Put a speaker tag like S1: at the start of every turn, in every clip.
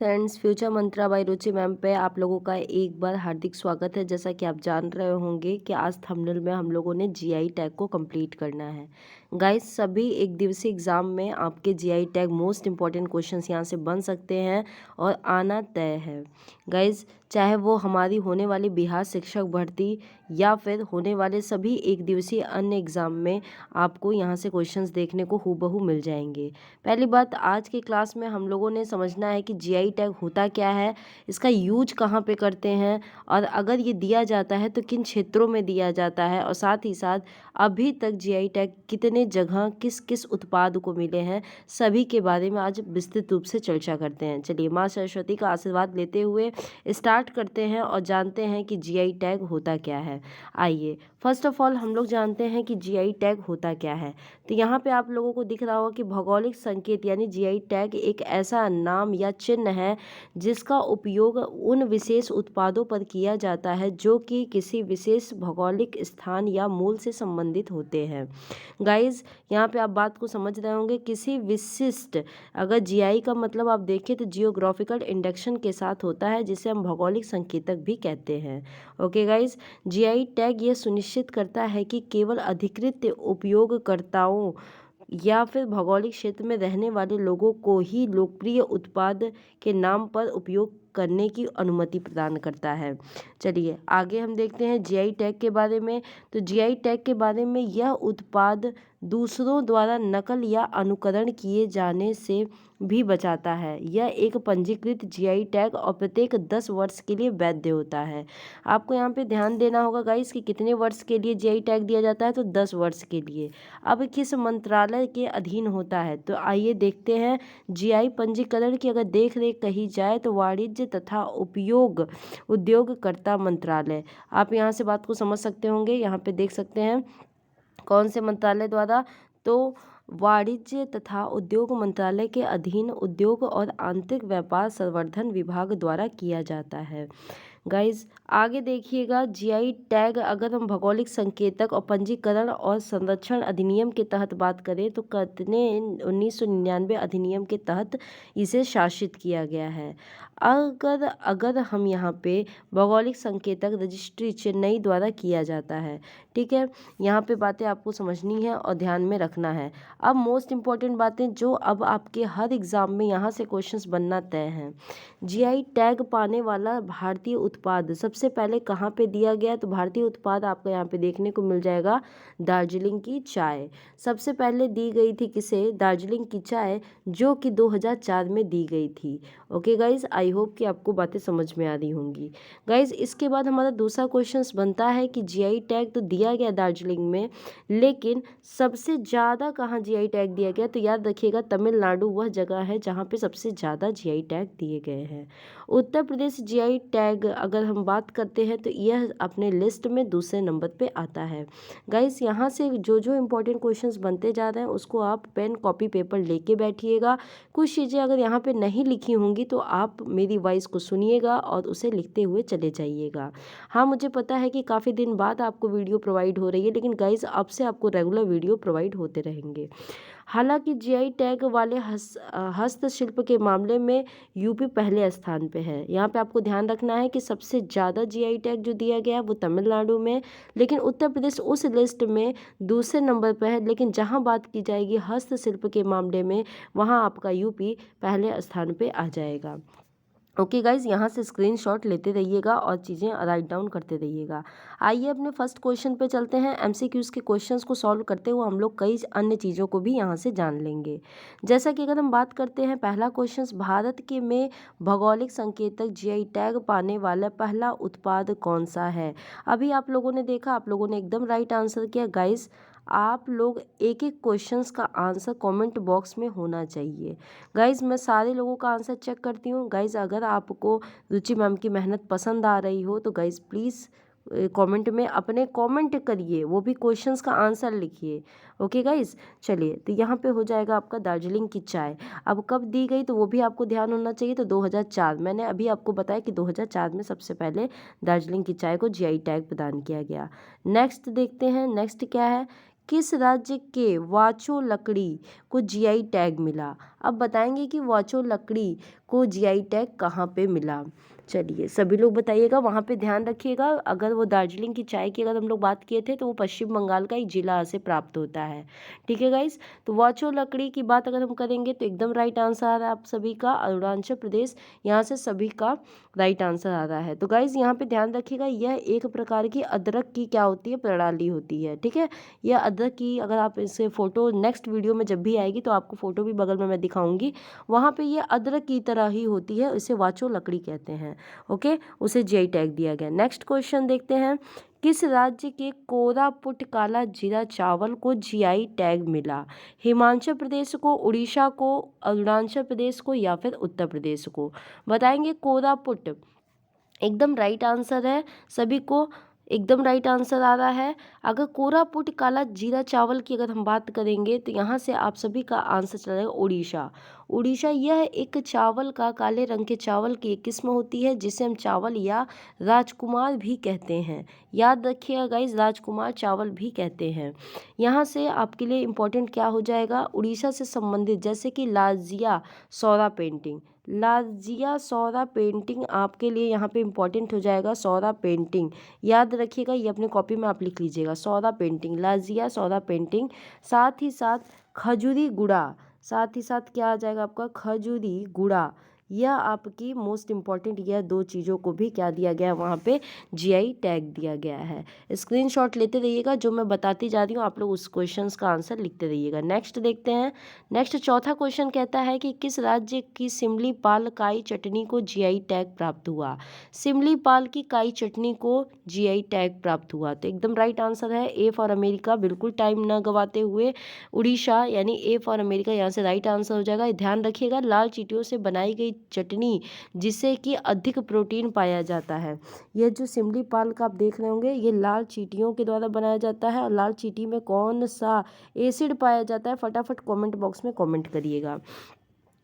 S1: Friends, future मंत्रा bye रुचि ma'am पे आप लोगों का एक बार हार्दिक स्वागत है। जैसा कि आप जान रहे होंगे कि आज थंबनेल में हम लोगों ने जीआई टैग को कंप्लीट करना है। गाइस, सभी एक दिवसीय एग्जाम में आपके GI tag most important questions यहाँ से बन सकते हैं और आना तय है। गाइस, चाहे वो हमारी होने वाली बिहार शिक्षक भर्ती या फिर होने वाले सभी एक दिवसीय अन्य एग्जाम में आपको यहाँ से क्वेश्चंस देखने को हूबहू मिल जाएंगे। पहली बात, आज की क्लास में हम लोगों ने समझना है कि जीआई टैग होता क्या है, इसका यूज कहाँ पे करते हैं, और अगर ये दिया जाता है तो किन क्षेत्रों में दिया जाता है, और साथ ही साथ अभी तक जीआई टैग कितने जगह किस किस उत्पाद को मिले हैं, सभी के बारे में आज विस्तृत रूप से चर्चा करते हैं। चलिए, माँ सरस्वती का आशीर्वाद लेते हुए स्टार्ट करते हैं और जानते हैं कि जीआई टैग होता क्या है। आइए, फर्स्ट ऑफ ऑल हम लोग जानते हैं कि जीआई टैग होता क्या है। तो यहाँ पे आप लोगों को दिख रहा होगा कि भौगोलिक संकेत यानी जीआई टैग एक ऐसा नाम या चिन्ह है जिसका उपयोग उन विशेष उत्पादों पर किया जाता है जो कि किसी विशेष भौगोलिक स्थान या मूल से संबंधित होते हैं। गाइज, यहाँ पे आप बात को समझ रहे होंगे, किसी विशिष्ट, अगर जीआई का मतलब आप देखें तो जियोग्राफिकल इंडेक्शन के साथ होता है, जिसे हम भौगोलिक संकेतक भी कहते हैं। ओके गाइज, जीआई टैग ये सुनिश्चित करता है कि केवल अधिकृत उपयोगकर्ताओं या फिर भौगोलिक क्षेत्र में रहने वाले लोगों को ही लोकप्रिय उत्पाद के नाम पर उपयोग करने की अनुमति प्रदान करता है। चलिए आगे हम देखते हैं जीआई टैग के बारे में। तो जीआई टैग के बारे में, यह उत्पाद दूसरों द्वारा नकल या अनुकरण किए जाने से भी बचाता है। यह एक पंजीकृत जीआई टैग और प्रत्येक 10 वर्ष के लिए वैध होता है। आपको यहाँ पे ध्यान देना होगा गाइस कि कितने वर्ष के लिए जीआई टैग दिया जाता है, तो 10 वर्ष के लिए। अब किस मंत्रालय के अधीन होता है, तो आइए देखते हैं। जीआई पंजीकरण की अगर देख रेख कही जाए तो वाणिज्य तथा उद्योगकर्ता मंत्रालय। आप यहाँ से बात को समझ सकते होंगे, यहाँ पे देख सकते हैं कौन से मंत्रालय द्वारा, तो वाणिज्य तथा उद्योग मंत्रालय के अधीन उद्योग और आंतरिक व्यापार संवर्धन विभाग द्वारा किया जाता है। गाइज आगे देखिएगा, जीआई टैग अगर हम भौगोलिक संकेतक और पंजीकरण और संरक्षण अधिनियम के तहत बात करें तो कितने 1999 अधिनियम के तहत इसे शासित किया गया है। अगर अगर हम यहाँ पे भौगोलिक संकेतक रजिस्ट्री चेन्नई द्वारा किया जाता है। ठीक है, यहाँ पे बातें आपको समझनी है और ध्यान में रखना है। अब मोस्ट इम्पॉर्टेंट बातें जो अब आपके हर एग्जाम में यहाँ से क्वेश्चंस बनना तय हैं। जीआई टैग पाने वाला भारतीय उत्पाद सबसे पहले कहाँ पे दिया गया, तो भारतीय उत्पाद आपको यहाँ पे देखने को मिल जाएगा दार्जिलिंग की चाय। सबसे पहले दी गई थी किसे, दार्जिलिंग की चाय, जो कि 2004 में दी गई थी। ओके गाइज, आई होप कि आपको बातें समझ में आ रही होंगी। गाइज इसके बाद हमारा दूसरा क्वेश्चन बनता है कि जीआई टैग तो दिया गया दार्जिलिंग में, लेकिन सबसे ज़्यादा कहाँ जीआई टैग दिया गया, तो याद रखिएगा तमिलनाडु वह जगह है जहाँ पे सबसे ज़्यादा जीआई टैग दिए गए हैं। उत्तर प्रदेश जीआई टैग अगर हम बात करते हैं तो यह अपने लिस्ट में दूसरे नंबर पे आता है। गाइस यहाँ से जो जो इम्पोर्टेंट क्वेश्चंस बनते जा रहे हैं उसको आप पेन कॉपी पेपर लेके बैठिएगा। कुछ चीज़ें अगर यहाँ पे नहीं लिखी होंगी तो आप मेरी वॉइस को सुनिएगा और उसे लिखते हुए चले जाइएगा। हाँ, मुझे पता है कि काफ़ी दिन बाद आपको वीडियो प्रोवाइड हो रही है, लेकिन गाइस अब से आपको रेगुलर वीडियो प्रोवाइड होते रहेंगे। हालांकि जीआई टैग वाले हस्तशिल्प के मामले में यूपी पहले स्थान पे है। यहाँ पे आपको ध्यान रखना है कि सबसे ज़्यादा जीआई टैग जो दिया गया है वो तमिलनाडु में, लेकिन उत्तर प्रदेश उस लिस्ट में दूसरे नंबर पर है। लेकिन जहाँ बात की जाएगी हस्तशिल्प के मामले में, वहाँ आपका यूपी पहले स्थान पे आ जाएगा। ओके गाइज, यहाँ से स्क्रीनशॉट लेते रहिएगा और चीज़ें राइट डाउन करते रहिएगा। आइए अपने फर्स्ट क्वेश्चन पे चलते हैं। एमसीक्यूज़ के क्वेश्चंस को सॉल्व करते हुए हम लोग कई अन्य चीज़ों को भी यहाँ से जान लेंगे। जैसा कि अगर हम बात करते हैं, पहला क्वेश्चन, भारत के में भौगोलिक संकेतक जीआई टैग पाने वाला पहला उत्पाद कौन सा है। अभी आप लोगों ने देखा, आप लोगों ने एकदम राइट आंसर किया। गाइज आप लोग एक एक क्वेश्चंस का आंसर कमेंट बॉक्स में होना चाहिए। गाइज़ मैं सारे लोगों का आंसर चेक करती हूँ। गाइज़ अगर आपको रुचि मैम की मेहनत पसंद आ रही हो तो गाइज़ प्लीज़ कमेंट में अपने कमेंट करिए, वो भी क्वेश्चंस का आंसर लिखिए। ओके गाइज़, चलिए तो यहाँ पे हो जाएगा आपका दार्जिलिंग की चाय। अब कब दी गई तो वो भी आपको ध्यान होना चाहिए, तो 2004। मैंने अभी आपको बताया कि 2004 में सबसे पहले दार्जिलिंग की चाय को जीआई टैग प्रदान किया गया। नेक्स्ट देखते हैं, नेक्स्ट क्या है, किस राज्य के वाचो लकड़ी को जीआई टैग मिला। अब बताएंगे कि वाचो लकड़ी को जीआई टैग कहाँ पे मिला? चलिए सभी लोग बताइएगा, वहाँ पे ध्यान रखिएगा। अगर वो दार्जिलिंग की चाय की अगर हम लोग बात किए थे तो वो पश्चिम बंगाल का एक जिला से प्राप्त होता है। ठीक है गाइस। तो वाचो लकड़ी की बात अगर हम करेंगे तो एकदम राइट आंसर आ रहा है आप सभी का अरुणाचल प्रदेश, यहाँ से सभी का राइट आंसर आ रहा है। तो गाइस यहाँ पे ध्यान रखिएगा, यह एक प्रकार की अदरक की क्या होती है, प्रणाली होती है। ठीक है, यह अदरक की अगर आप इसे फोटो नेक्स्ट वीडियो में जब भी आएगी तो आपको फोटो भी बगल में मैं दिखाऊंगी, वहाँ पे ये अदरक की तरह ही होती है, इसे वाचो लकड़ी कहते हैं। ओके, उसे जीआई टैग दिया गया। नेक्स्ट क्वेश्चन देखते हैं, किस राज्य के कोरापुट काला जीरा चावल को जीआई टैग मिला? हिमाचल प्रदेश को, उड़ीसा को, अरुणाचल प्रदेश को या फिर उत्तर प्रदेश को? बताएंगे कोरापुट एकदम राइट आंसर है, सभी को एकदम राइट आंसर आ रहा है। अगर कोरापुट काला जीरा चावल की अगर हम बात करेंगे तो यहाँ से आप सभी का आंसर चला जाएगा उड़ीसा। उड़ीसा यह एक चावल का, काले रंग के चावल की एक किस्म होती है जिसे हम चावल या राजकुमार भी कहते हैं। याद रखिएगा गाइज, राजकुमार चावल भी कहते हैं। यहाँ से आपके लिए इम्पोर्टेंट क्या हो जाएगा, उड़ीसा से संबंधित जैसे कि लाजिया सौरा पेंटिंग, लाजिया सौरा पेंटिंग आपके लिए यहाँ पे इम्पोर्टेंट हो जाएगा। सौरा पेंटिंग याद रखिएगा, ये अपने कॉपी में आप लिख लीजिएगा, सौरा पेंटिंग, लाजिया सौरा पेंटिंग। साथ ही साथ खजूरी गुड़ा, साथ ही साथ क्या आ जाएगा आपका, खजूरी गुड़ा। यह आपकी मोस्ट इम्पॉर्टेंट, यह दो चीज़ों को भी क्या दिया गया है वहाँ पे, जीआई टैग दिया गया है। स्क्रीनशॉट लेते रहिएगा, जो मैं बताती जा रही हूँ आप लोग उस क्वेश्चंस का आंसर लिखते रहिएगा। नेक्स्ट देखते हैं। नेक्स्ट चौथा क्वेश्चन कहता है कि किस राज्य की सिमली पाल काई चटनी को जीआई टैग प्राप्त हुआ? सिमली पाल की काई चटनी को जीआई टैग प्राप्त हुआ, तो एकदम राइट आंसर है ए फॉर अमेरिका। बिल्कुल टाइम न गवाते हुए उड़ीसा यानी ए फॉर अमेरिका यहाँ से राइट आंसर हो जाएगा। ध्यान रखिएगा, लाल चींटियों से बनाई गई चटनी जिससे कि अधिक प्रोटीन पाया जाता है। यह जो सिमली पाल का आप देख रहे होंगे, ये लाल चींटियों के द्वारा बनाया जाता है। और लाल चींटी में कौन सा एसिड पाया जाता है, फटाफट कमेंट बॉक्स में कमेंट करिएगा।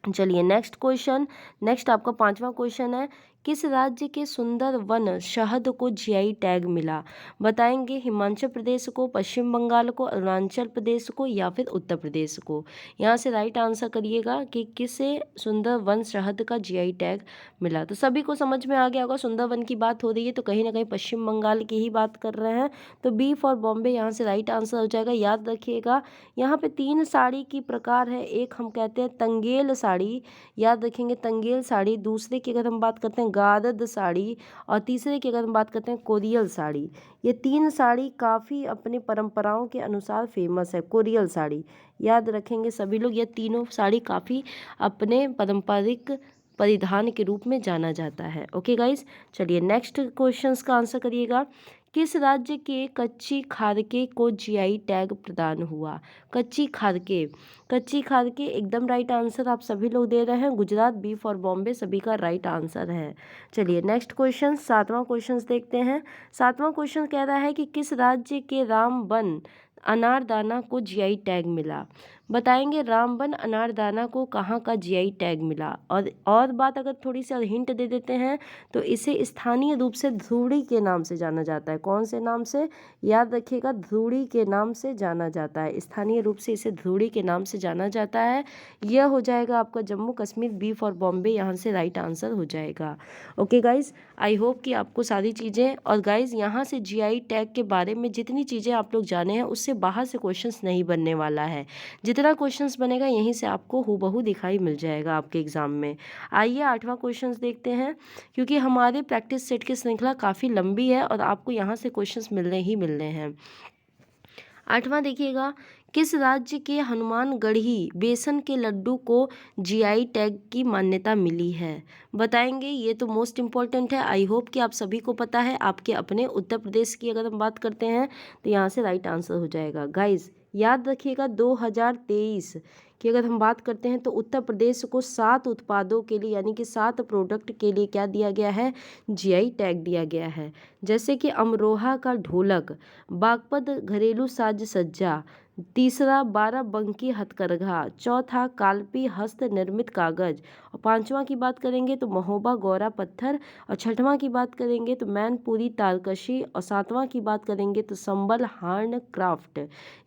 S1: चलिए नेक्स्ट क्वेश्चन, नेक्स्ट आपका पांचवा क्वेश्चन है, किस राज्य के सुंदर वन शहद को जीआई टैग मिला? बताएंगे हिमाचल प्रदेश को, पश्चिम बंगाल को, अरुणाचल प्रदेश को या फिर उत्तर प्रदेश को? यहाँ से राइट आंसर करिएगा कि किसे सुंदर वन शहद का जीआई टैग मिला। तो सभी को समझ में आ गया होगा, सुंदर वन की बात हो रही है तो कहीं ना कहीं पश्चिम बंगाल की ही बात कर रहे हैं। तो बी फॉर बॉम्बे यहाँ से राइट आंसर हो जाएगा। याद रखिएगा, यहाँ पे 3 साड़ी की प्रकार है। एक हम कहते हैं तंगेल साड़ी, याद रखेंगे तंगेल साड़ी। दूसरे की अगर हम बात करते हैं गारद साड़ी, और तीसरे की अगर हम बात करते हैं कोरियल साड़ी। ये 3 साड़ी काफ़ी अपने परंपराओं के अनुसार फेमस है। कोरियल साड़ी याद रखेंगे सभी लोग, ये तीनों साड़ी काफ़ी अपने पारंपरिक परिधान के रूप में जाना जाता है। ओके गाइस, चलिए नेक्स्ट क्वेश्चंस का आंसर करिएगा। किस राज्य के कच्ची खारके को जीआई टैग प्रदान हुआ? कच्ची खारके, कच्ची खारके एकदम राइट आंसर आप सभी लोग दे रहे हैं। गुजरात, बी फॉर बॉम्बे सभी का राइट आंसर है। चलिए नेक्स्ट क्वेश्चन, सातवां क्वेश्चन देखते हैं। सातवां क्वेश्चन कह रहा है कि किस राज्य के रामबन अनारदाना को जीआई टैग मिला? बताएंगे रामबन अनारदाना को कहाँ का जीआई टैग मिला? और बात अगर थोड़ी सी हिंट दे देते हैं तो इसे स्थानीय रूप से ध्रुड़ी के नाम से जाना जाता है। कौन से नाम से? याद रखिएगा, ध्रुड़ी के नाम से जाना जाता है। स्थानीय रूप से इसे ध्रुड़ी के नाम से जाना जाता है। यह हो जाएगा आपका जम्मू कश्मीर, बी फॉर बॉम्बे यहाँ से राइट आंसर हो जाएगा। ओके गाइज, आई होप कि आपको सारी चीज़ें, और गाइज यहाँ से जीआई टैग के बारे में जितनी चीज़ें आप लोग जाने हैं उससे बाहर से क्वेश्चंस नहीं बनने वाला है। जितना क्वेश्चंस बनेगा यहीं से आपको हूबहू दिखाई मिल जाएगा आपके एग्जाम में। आइए 8वां क्वेश्चंस देखते हैं, क्योंकि हमारे प्रैक्टिस सेट की श्रृंखला काफ़ी लंबी है और आपको यहाँ से क्वेश्चंस मिलने ही मिलने हैं। 8वां देखिएगा, किस राज्य के हनुमानगढ़ी बेसन के लड्डू को जीआई टैग की मान्यता मिली है? बताएंगे, ये तो मोस्ट इम्पॉर्टेंट है। आई होप कि आप सभी को पता है। आपके अपने उत्तर प्रदेश की अगर हम बात करते हैं तो यहाँ से राइट आंसर हो जाएगा। गाइज याद रखिएगा, 2023 की अगर हम बात करते हैं तो उत्तर प्रदेश को 7 उत्पादों के लिए यानी कि 7 प्रोडक्ट के लिए क्या दिया गया है? जीआई टैग दिया गया है। जैसे कि अमरोहा का ढोलक, बागपत घरेलू साज सज्जा, तीसरा बाराबंकी हथकरघा, चौथा कालपी हस्त निर्मित कागज, और पांचवा की बात करेंगे तो महोबा गौरा पत्थर, और छठवां की बात करेंगे तो मैनपुरी तारकशी, और सातवां की बात करेंगे तो संबल हार्न क्राफ्ट।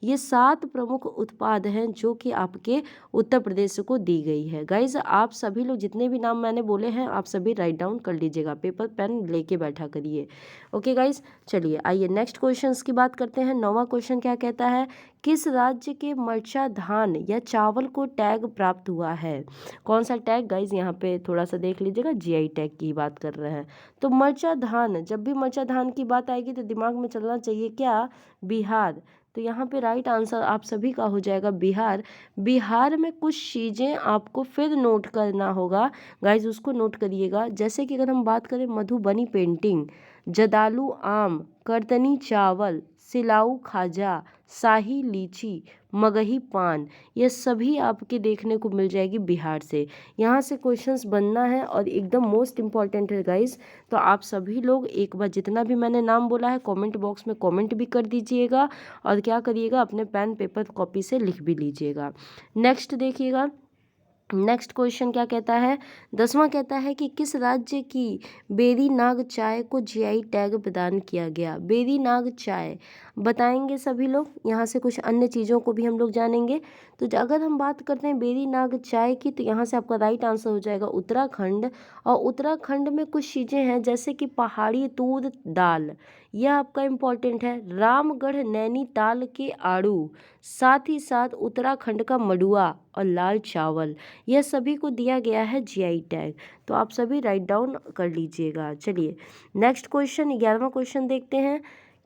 S1: ये 7 प्रमुख उत्पाद हैं जो कि आपके उत्तर प्रदेश को दी गई है। गाइज आप सभी लोग जितने भी नाम मैंने बोले हैं आप सभी राइट डाउन कर लीजिएगा, पेपर पेन लेके बैठा करिए। ओके गाइज, चलिए आइए नेक्स्ट क्वेश्चन की बात करते हैं। 9वां क्वेश्चन क्या कहता है, किस राज्य के मरचा धान या चावल को टैग प्राप्त हुआ है? कौन सा टैग गाइज, यहाँ पे थोड़ा सा देख लीजिएगा, जीआई टैग की बात कर रहे हैं। तो मरचा धान, जब भी मरचा धान की बात आएगी तो दिमाग में चलना चाहिए क्या, बिहार। तो यहाँ पे राइट आंसर आप सभी का हो जाएगा बिहार। बिहार में कुछ चीज़ें आपको फिर नोट करना होगा गाइज, उसको नोट करिएगा। जैसे कि अगर हम बात करें मधुबनी पेंटिंग, जदालू आम, करतनी चावल, सिलाऊ खाजा, शाही लीची, मगही पान, ये सभी आपके देखने को मिल जाएगी बिहार से। यहाँ से क्वेश्चंस बनना है और एकदम मोस्ट इम्पॉर्टेंट है गाइस। तो आप सभी लोग एक बार जितना भी मैंने नाम बोला है कमेंट बॉक्स में कमेंट भी कर दीजिएगा, और क्या करिएगा अपने पेन पेपर कॉपी से लिख भी लीजिएगा। नेक्स्ट देखिएगा, नेक्स्ट क्वेश्चन क्या कहता है, 10वां कहता है कि किस राज्य की बेरी नाग चाय को जीआई टैग प्रदान किया गया? बेरी नाग चाय बताएंगे सभी लोग, यहाँ से कुछ अन्य चीज़ों को भी हम लोग जानेंगे। तो अगर हम बात करते हैं बेरी नाग चाय की, तो यहाँ से आपका राइट आंसर हो जाएगा उत्तराखंड। और उत्तराखंड में कुछ चीज़ें हैं जैसे कि पहाड़ी तूर दाल, यह आपका इम्पोर्टेंट है। रामगढ़ नैनीताल के आड़ू, साथ ही साथ उत्तराखंड का मडुआ और लाल चावल, यह सभी को दिया गया है जीआई टैग। तो आप सभी राइट डाउन कर लीजिएगा। चलिए नेक्स्ट क्वेश्चन, 11वां क्वेश्चन देखते हैं।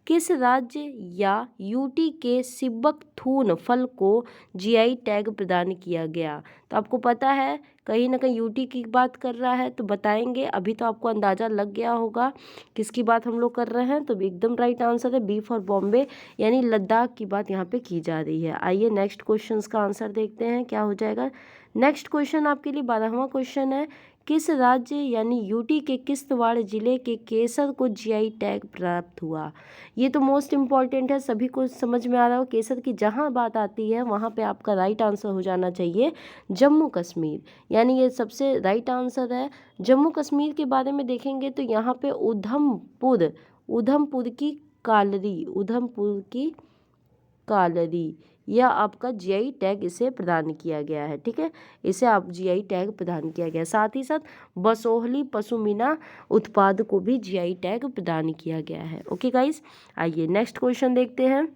S1: किस राज्य या यूटी के सिब्बक थून फल को जीआई टैग प्रदान किया गया? तो आपको पता है कहीं ना कहीं यूटी की बात कर रहा है, तो बताएंगे। अभी तो आपको अंदाज़ा लग गया होगा किसकी बात हम लोग कर रहे हैं। तो एकदम राइट आंसर है बी फॉर बॉम्बे, यानी लद्दाख की बात यहाँ पे की जा रही है। आइए नेक्स्ट क्वेश्चन का आंसर देखते हैं क्या हो जाएगा। नेक्स्ट क्वेश्चन आपके लिए 12वां क्वेश्चन है, किस राज्य यानी यूटी के किश्तवाड़ जिले के केसर को जीआई टैग प्राप्त हुआ? ये तो मोस्ट इम्पॉर्टेंट है, सभी को समझ में आ रहा हो। केसर की जहाँ बात आती है वहाँ पे आपका राइट आंसर हो जाना चाहिए जम्मू कश्मीर, यानी ये सबसे राइट आंसर है। जम्मू कश्मीर के बारे में देखेंगे तो यहाँ पे उधमपुर की कालरी, उधमपुर की कालरी, यह आपका जीआई टैग इसे प्रदान किया गया है। ठीक है, इसे आप जीआई टैग प्रदान किया गया। साथ ही साथ बसोहली पशुमीना उत्पाद को भी जीआई टैग प्रदान किया गया है। ओके गाइस, आइए नेक्स्ट क्वेश्चन देखते हैं।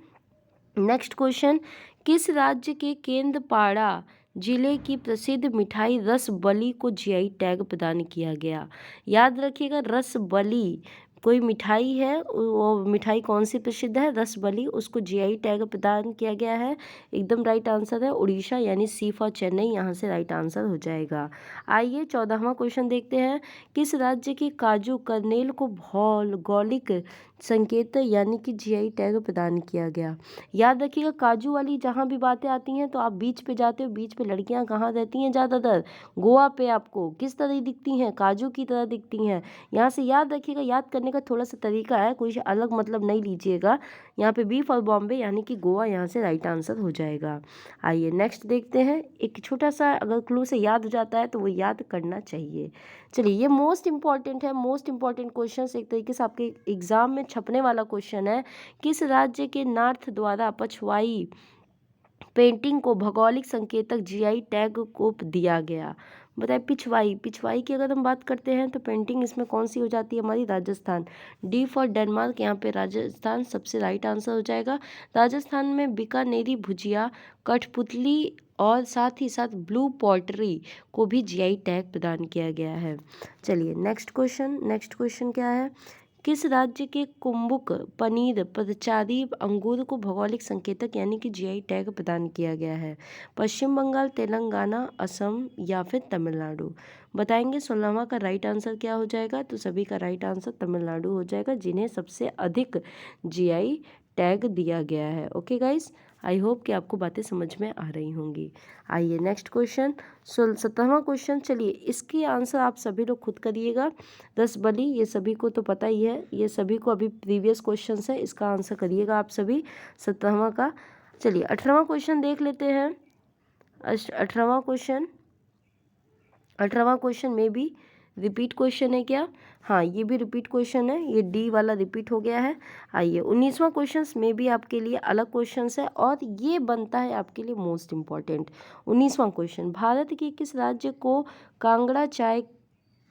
S1: नेक्स्ट क्वेश्चन, किस राज्य के केंद्रपाड़ा जिले की प्रसिद्ध मिठाई रसबली को जीआई टैग प्रदान किया गया? याद रखिएगा, रसबली कोई मिठाई है, वो मिठाई कौन सी प्रसिद्ध है? रसबली, उसको जीआई टैग प्रदान किया गया है। एकदम राइट आंसर है उड़ीसा, यानी सी फॉर चेन्नई, यहाँ से राइट आंसर हो जाएगा। आइए 14वां क्वेश्चन देखते हैं। किस राज्य की काजू कर्नेल को भौगोलिक संकेत यानी कि जीआई टैग प्रदान किया गया? याद रखिएगा, काजू वाली जहाँ भी बातें आती हैं तो आप बीच पे जाते हो, बीच पे लड़कियाँ कहाँ रहती हैं ज़्यादातर? गोवा पे। आपको किस तरह दिखती हैं? काजू की तरह दिखती हैं। यहाँ से याद रखिएगा, याद करने का थोड़ा सा तरीका है, कोई अलग मतलब नहीं लीजिएगा। यहाँ पे बी फॉर बॉम्बे यानी कि गोवा, यहाँ से राइट आंसर हो जाएगा। आइए नेक्स्ट देखते हैं। एक छोटा सा अगर क्लू से याद हो जाता है तो वो याद करना चाहिए। चलिए, ये मोस्ट इंपॉर्टेंट है, मोस्ट इंपॉर्टेंट क्वेश्चन एक तरीके से आपके एग्जाम में छपने वाला क्वेश्चन है। किस राज्य के नार्थ द्वारा पछवाई पेंटिंग को भौगोलिक संकेतक जीआई टैग को दिया गया? बताए पिछवाई, पिछवाई की अगर हम बात करते हैं तो पेंटिंग इसमें कौन सी हो जाती है हमारी? राजस्थान। डी फॉर डेनमार्क, यहाँ पे राजस्थान सबसे राइट आंसर हो जाएगा। राजस्थान में बीकानेरी भुजिया, कठपुतली और साथ ही साथ ब्लू पॉटरी को भी जीआई टैग प्रदान किया गया है। चलिए नेक्स्ट क्वेश्चन, नेक्स्ट क्वेश्चन क्या है? किस राज्य के कुंभुक पनीर पदचारी अंगूर को भौगोलिक संकेतक यानी कि जीआई टैग प्रदान किया गया है? पश्चिम बंगाल, तेलंगाना, असम या फिर तमिलनाडु? बताएंगे। 16वां का राइट आंसर क्या हो जाएगा? तो सभी का राइट आंसर तमिलनाडु हो जाएगा, जिन्हें सबसे अधिक जीआई टैग दिया गया है। ओके गाइस, आई होप कि आपको बातें समझ में आ रही होंगी। आइए नेक्स्ट क्वेश्चन, 17वां क्वेश्चन। चलिए इसकी आंसर आप सभी लोग खुद करिएगा। रसबली ये सभी को तो पता ही है, ये सभी को अभी प्रीवियस क्वेश्चन है, इसका आंसर करिएगा आप सभी 17वां का। चलिए 18वां क्वेश्चन देख लेते हैं। 18वां क्वेश्चन में भी रिपीट क्वेश्चन है क्या? हाँ, ये भी रिपीट क्वेश्चन है, ये डी वाला रिपीट हो गया है। आइए 19वां क्वेश्चन में भी आपके लिए अलग क्वेश्चन है और ये बनता है आपके लिए मोस्ट इम्पॉर्टेंट। 19वां क्वेश्चन, भारत के किस राज्य को कांगड़ा चाय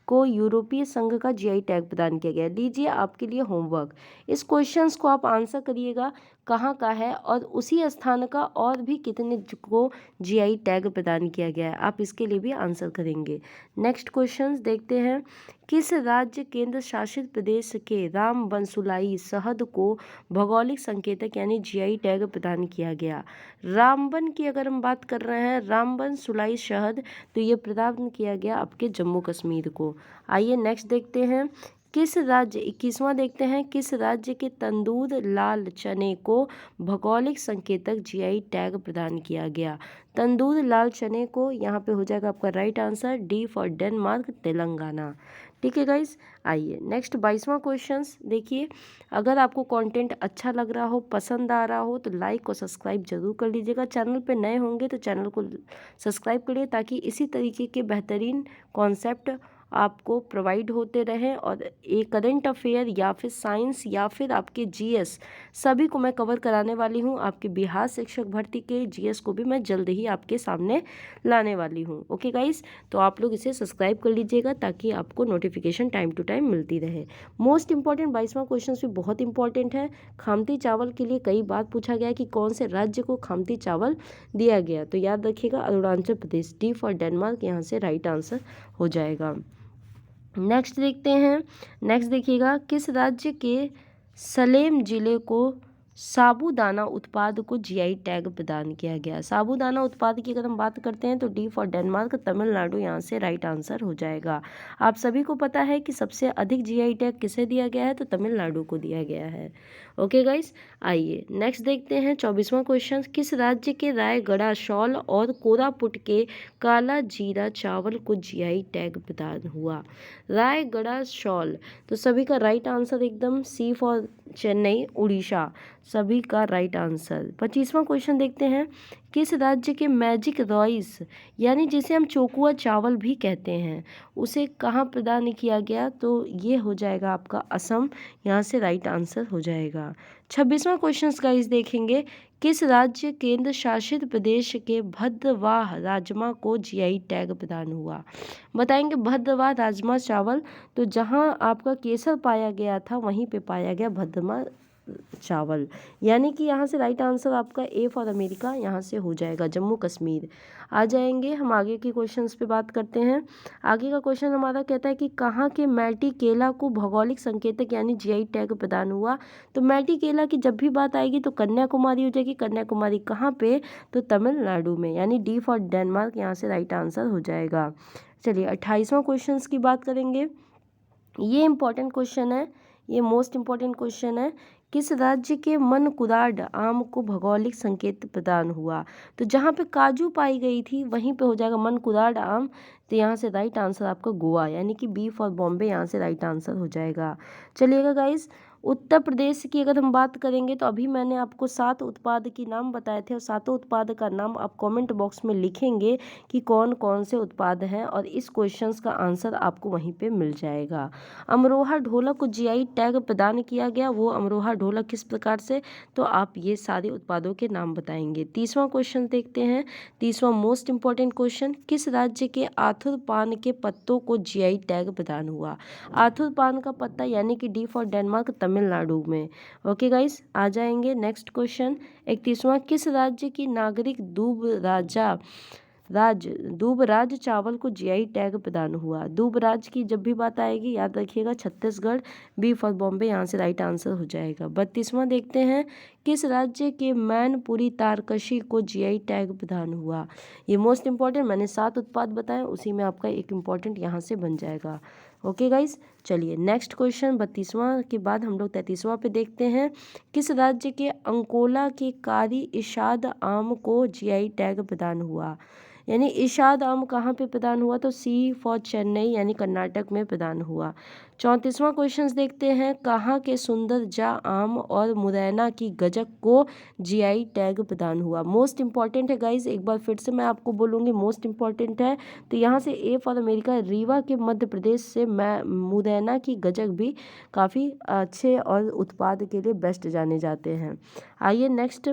S1: को यूरोपीय संघ का जीआई टैग प्रदान किया गया? लीजिए आपके लिए होमवर्क, इस क्वेश्चंस को आप आंसर करिएगा कहाँ का है और उसी स्थान का और भी कितने को जीआई टैग प्रदान किया गया है, आप इसके लिए भी आंसर करेंगे। नेक्स्ट क्वेश्चंस देखते हैं। किस राज्य केंद्र शासित प्रदेश के राम बनसुलाई शहद को भौगोलिक संकेतक यानी जीआई टैग प्रदान किया गया? रामबन की अगर हम बात कर रहे हैं, रामबन सुलाई शहद, तो ये प्रदान किया गया आपके जम्मू कश्मीर को। आइए नेक्स्ट देखते हैं। किस राज्य 21वां देखते हैं, किस राज्य के तंदूर लाल चने को भौगोलिक संकेतक जीआई टैग प्रदान किया गया? तंदूर लाल चने को यहाँ पे हो जाएगा आपका right answer D for Denmark, Telangana. ठीक है गाइस, आइए नेक्स्ट 22वां क्वेश्चन देखिए। अगर आपको कंटेंट अच्छा लग रहा हो, पसंद आ रहा हो, तो लाइक और सब्सक्राइब जरूर कर लीजिएगा। चैनल पे नए होंगे तो चैनल को सब्सक्राइब करिए ताकि इसी तरीके के बेहतरीन कॉन्सेप्ट आपको प्रोवाइड होते रहें और एक करंट अफेयर या फिर साइंस या फिर आपके जीएस सभी को मैं कवर कराने वाली हूं। आपके बिहार शिक्षक भर्ती के जीएस को भी मैं जल्द ही आपके सामने लाने वाली हूं। ओके गाइस, तो आप लोग इसे सब्सक्राइब कर लीजिएगा ताकि आपको नोटिफिकेशन टाइम टू टाइम मिलती रहे। मोस्ट इंपॉर्टेंट 22वां क्वेश्चन भी बहुत इंपॉर्टेंट है। खामती चावल के लिए कई बार पूछा गया कि कौन से राज्य को खामती चावल दिया गया, तो याद रखिएगा Arunachal Pradesh, D for Denmark यहाँ से राइट आंसर हो जाएगा। नेक्स्ट देखते हैं। नेक्स्ट देखिएगा, किस राज्य के सलेम जिले को साबूदाना उत्पाद को जीआई टैग प्रदान किया गया? साबूदाना उत्पाद की अगर हम बात करते हैं तो डी फॉर डेनमार्क, तमिलनाडु यहाँ से राइट आंसर हो जाएगा। आप सभी को पता है कि सबसे अधिक जीआई टैग किसे दिया गया है, तो तमिलनाडु को दिया गया है। ओके गाइस, आइए नेक्स्ट देखते हैं 24वां क्वेश्चन। किस राज्य के रायगढ़ शॉल और कोरापुट के काला जीरा चावल को जीआई टैग प्रदान हुआ? रायगढ़ शॉल, तो सभी का राइट आंसर एकदम सी फॉर चेन्नई, उड़ीसा, सभी का राइट आंसर। 25वां क्वेश्चन देखते हैं। किस राज्य के मैजिक राइस यानी जिसे हम चोकुआ चावल भी कहते हैं, उसे कहाँ प्रदान किया गया? तो ये हो जाएगा आपका असम, यहाँ से राइट आंसर हो जाएगा। 26वां क्वेश्चन गाइस देखेंगे। किस राज्य केंद्र शासित प्रदेश के भद्रवाह राजमा को जीआई टैग प्रदान हुआ? बताएंगे भद्रवाह राजमा चावल, तो जहाँ आपका केसर पाया गया था वहीं पे पाया गया भद्रवाह चावल, यानी कि यहाँ से राइट आंसर आपका ए फॉर अमेरिका यहाँ से हो जाएगा, जम्मू कश्मीर। आ जाएंगे हम आगे के क्वेश्चंस पे बात करते हैं। आगे का क्वेश्चन हमारा कहता है कि कहाँ के मैटी केला को भौगोलिक संकेतक यानी जीआई टैग प्रदान हुआ? तो मैटी केला की जब भी बात आएगी तो कन्याकुमारी हो जाएगी। कन्याकुमारी कहाँ पे? तो तमिलनाडु में, यानी डी फॉर डेनमार्क यहाँ से राइट आंसर हो जाएगा। चलिए 28वां क्वेश्चन की बात करेंगे। ये इंपॉर्टेंट क्वेश्चन है, ये मोस्ट इंपॉर्टेंट क्वेश्चन है। किस राज्य के मनकुराड आम को भौगोलिक संकेत प्रदान हुआ? तो जहाँ पे काजू पाई गई थी वहीं पे हो जाएगा मनकुराड आम, तो यहाँ से राइट आंसर आपका गोवा, यानी कि बी फॉर बॉम्बे यहाँ से राइट आंसर हो जाएगा। चलिएगा गाइस, उत्तर प्रदेश की अगर हम बात करेंगे तो अभी मैंने आपको 7 उत्पाद की नाम बताए थे और सातों उत्पाद का नाम आप कमेंट बॉक्स में लिखेंगे कि कौन कौन से उत्पाद हैं और इस क्वेश्चंस का आंसर आपको वहीं पे मिल जाएगा। अमरोहा ढोलक को जीआई टैग प्रदान किया गया, वो अमरोहा ढोलक किस प्रकार से? तो आप ये सारे उत्पादों के नाम बताएंगे। 30वां क्वेश्चन देखते हैं। 30वां मोस्ट इंपॉर्टेंट क्वेश्चन, किस राज्य के आथुर पान के पत्तों को जीआई टैग प्रदान हुआ? आथुर पान का पत्ता यानी कि डी फॉर डेनमार्क, तमिलनाडु में। ओके गाइस, आ जाएंगे नेक्स्ट क्वेश्चन 31वां। किस राज्य की नागरिक दूबराज चावल को जीआई टैग प्रदान हुआ? दूबराज की जब भी बात आएगी याद रखिएगा छत्तीसगढ़, बी फॉर बॉम्बे यहाँ से राइट आंसर हो जाएगा। 32वां देखते हैं। किस राज्य के मैनपुरी तारकशी को जीआई टैग प्रदान हुआ? ये मोस्ट इंपॉर्टेंट, मैंने 7 उत्पाद बताए, उसी में आपका एक इंपॉर्टेंट यहाँ से बन जाएगा। ओके गाइस, चलिए नेक्स्ट क्वेश्चन 32वां के बाद हम लोग 33वां पे देखते हैं। किस राज्य के अंकोला के कारी इशाद आम को जीआई टैग प्रदान हुआ? यानी इरशाद आम कहाँ पे प्रदान हुआ, तो सी फॉर चेन्नई यानी कर्नाटक में प्रदान हुआ। 34वां क्वेश्चन देखते हैं, कहाँ के सुंदर जा आम और मुरैना की गजक को जीआई टैग प्रदान हुआ। मोस्ट इंपॉर्टेंट है गाइज, एक बार फिर से मैं आपको बोलूँगी मोस्ट इंपॉर्टेंट है। तो यहाँ से ए फॉर अमेरिका, रीवा के मध्य प्रदेश से मैं मुरैना की गजक भी काफ़ी अच्छे और उत्पाद के लिए बेस्ट जाने जाते हैं। आइए नेक्स्ट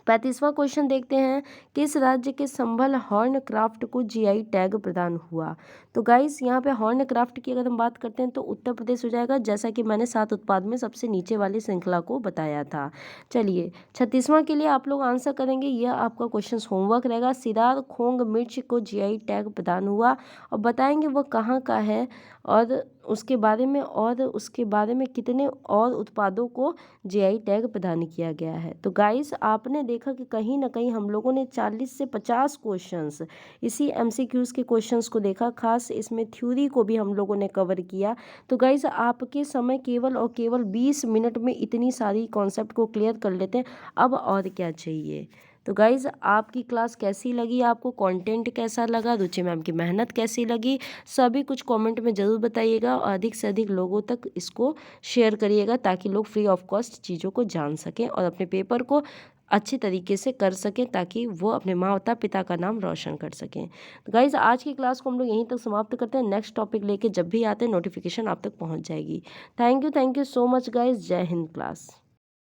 S1: 35वां क्वेश्चन देखते हैं, किस राज्य के संभल हॉर्न क्राफ्ट को जीआई टैग प्रदान हुआ। तो गाइस यहाँ पे हॉर्न क्राफ्ट की अगर हम बात करते हैं तो उत्तर प्रदेश हो जाएगा, जैसा कि मैंने 7 उत्पाद में सबसे नीचे वाली श्रृंखला को बताया था। चलिए 36वां के लिए आप लोग आंसर करेंगे, यह आपका क्वेश्चन होमवर्क रहेगा। सिरार खोंग मिर्च को जीआई टैग प्रदान हुआ और बताएंगे वह कहाँ का है और उसके बारे में कितने और उत्पादों को जीआई टैग प्रदान किया गया है। तो गाइस आपने देखा कि कहीं ना कहीं हम लोगों ने 40 से 50 क्वेश्चंस इसी एमसीक्यूज के क्वेश्चंस को देखा, खास इसमें थ्योरी को भी हम लोगों ने कवर किया। तो गाइस आपके समय केवल और केवल 20 मिनट में इतनी सारी कॉन्सेप्ट को क्लियर कर लेते हैं, अब और क्या चाहिए। तो गाइज़ आपकी क्लास कैसी लगी, आपको कंटेंट कैसा लगा, रुचि मैम की मेहनत कैसी लगी, सभी कुछ कमेंट में ज़रूर बताइएगा और अधिक से अधिक लोगों तक इसको शेयर करिएगा ताकि लोग फ्री ऑफ कॉस्ट चीज़ों को जान सकें और अपने पेपर को अच्छी तरीके से कर सकें ताकि वो अपने माता पिता का नाम रोशन कर सकें। तो गाइज़ आज की क्लास को हम लोग यहीं तक समाप्त करते हैं। नेक्स्ट टॉपिक लेके जब भी आते हैं नोटिफिकेशन आप तक पहुँच जाएगी। Thank you so much guys. जय हिंद क्लास।